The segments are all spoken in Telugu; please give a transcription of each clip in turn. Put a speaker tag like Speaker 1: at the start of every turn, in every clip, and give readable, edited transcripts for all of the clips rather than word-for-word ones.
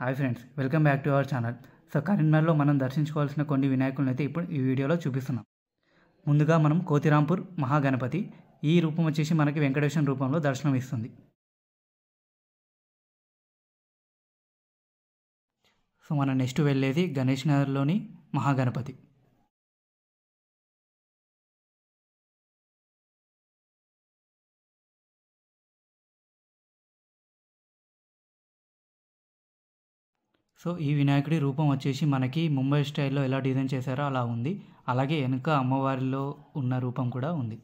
Speaker 1: Hi friends, welcome back to our channel. So కరీంనగర్లో మనం దర్శించుకోవాల్సిన కొన్ని వినాయకులను అయితే ఇప్పుడు ఈ వీడియోలో చూపిస్తున్నాం. ముందుగా మనం కోతిరాంపూర్ మహాగణపతి. ఈ రూపం వచ్చేసి మనకి వెంకటేశ్వర రూపంలో దర్శనం ఇస్తుంది. సో మనం నెక్స్ట్ వెళ్ళేది గణేష్ నగర్లోని మహాగణపతి. సో ఈ వినాయకుడి రూపం వచ్చేసి మనకి ముంబై స్టైల్లో ఎలా డిజైన్ చేశారో అలా ఉంది. అలాగే వెనుక అమ్మవారిలో ఉన్న రూపం కూడా ఉంది.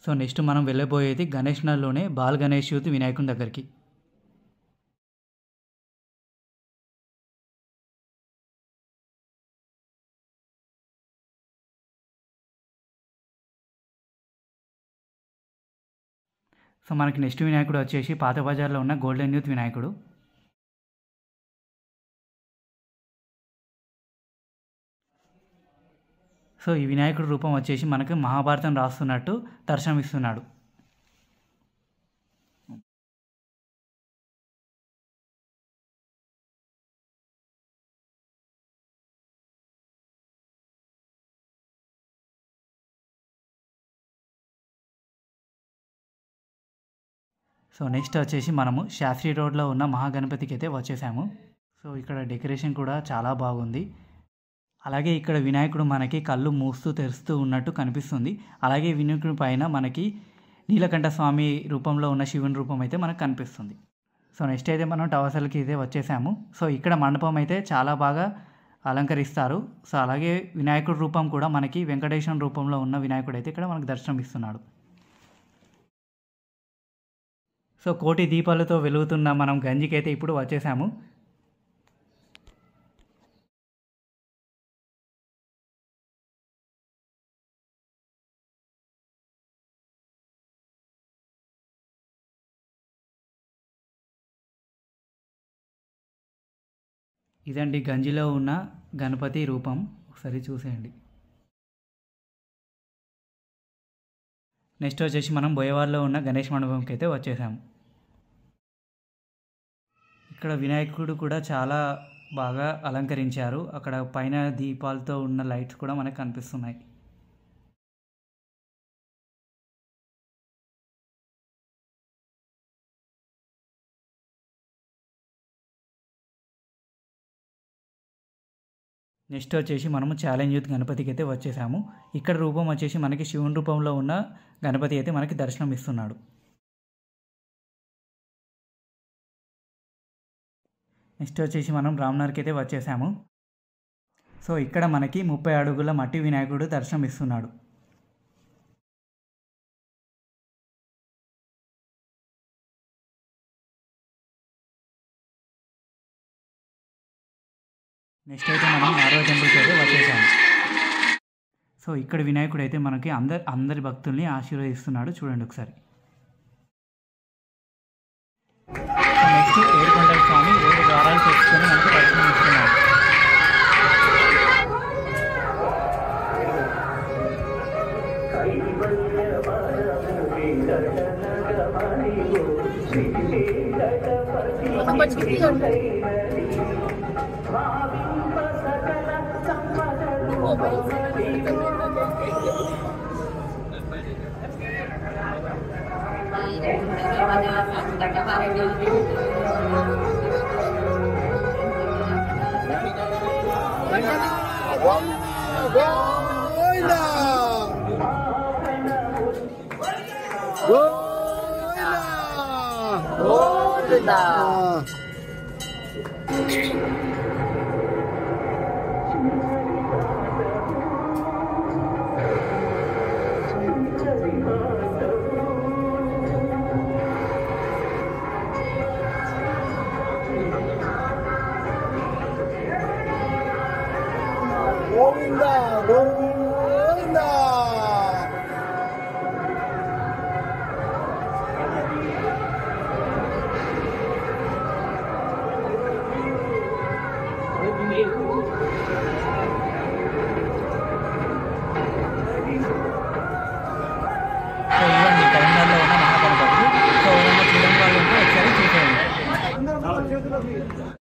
Speaker 1: సో నెక్స్ట్ మనం వెళ్ళబోయేది గణేష్ నగర్లోనే బాల్ గణేష్ యూత్ వినాయకుని దగ్గరికి. సో మనకి నెక్స్ట్ వినాయకుడు వచ్చేసి పాత బజార్లో ఉన్న గోల్డెన్ యూత్ వినాయకుడు. సో ఈ వినాయకుడి రూపం వచ్చేసి మనకు మహాభారతం రాస్తున్నట్టు దర్శనమిస్తున్నాడు. సో నెక్స్ట్ వచ్చేసి మనము శాస్త్రి రోడ్లో ఉన్న మహాగణపతికి అయితే వచ్చేసాము. సో ఇక్కడ డెకరేషన్ కూడా చాలా బాగుంది. అలాగే ఇక్కడ వినాయకుడు మనకి కళ్ళు మూస్తూ తెరుస్తూ ఉన్నట్టు కనిపిస్తుంది. అలాగే వినాయకుడి పైన మనకి నీలకంఠ స్వామి రూపంలో ఉన్న శివుని రూపం అయితే మనకు కనిపిస్తుంది. సో నెక్స్ట్ అయితే మనం టవర్సల్కి అయితే వచ్చేసాము. సో ఇక్కడ మండపం అయితే చాలా బాగా అలంకరిస్తారు. సో అలాగే వినాయకుడి రూపం కూడా మనకి వెంకటేశ్వర రూపంలో ఉన్న వినాయకుడు అయితే ఇక్కడ మనకు దర్శనం ఇస్తున్నాడు. సో కోటి దీపాలతో వెలుగుతున్న మనం గంజికి అయితే ఇప్పుడు వచ్చేసాము. ఇదండి గంజిలో ఉన్న గణపతి రూపం, ఒకసారి చూసేయండి. నెక్స్ట్ వచ్చేసి మనం బోయవాడలో ఉన్న గణేష్ మండపంకి అయితే వచ్చేసాము. ఇక్కడ వినాయకుడు కూడా చాలా బాగా అలంకరించారు. అక్కడ పైన దీపాలతో ఉన్న లైట్స్ కూడా మనకు కనిపిస్తున్నాయి. నెక్స్ట్ వచ్చేసి మనము ఛాలెంజ్ యూత్ గణపతికి అయితే వచ్చేసాము. ఇక్కడ రూపం వచ్చేసి మనకి శివుని రూపంలో ఉన్న గణపతి అయితే మనకి దర్శనం ఇస్తున్నాడు. నెక్స్ట్ వచ్చేసి మనం రామ్నగర్కి అయితే వచ్చేసాము. సో ఇక్కడ మనకి 30 అడుగుల మట్టి వినాయకుడు దర్శనం ఇస్తున్నాడు. నెక్స్ట్ అయితే మనం నారో టెంపుల్కి అయితే వచ్చేసాము. సో ఇక్కడ వినాయకుడు అయితే మనకి అందరి భక్తుల్ని ఆశీర్వదిస్తున్నాడు, చూడండి ఒకసారి. నెక్స్ట్ ఏడుకొండల స్వామి 7 ద్వారాలు తెచ్చుకొని మనకు దర్శనం ఇస్తున్నాడు.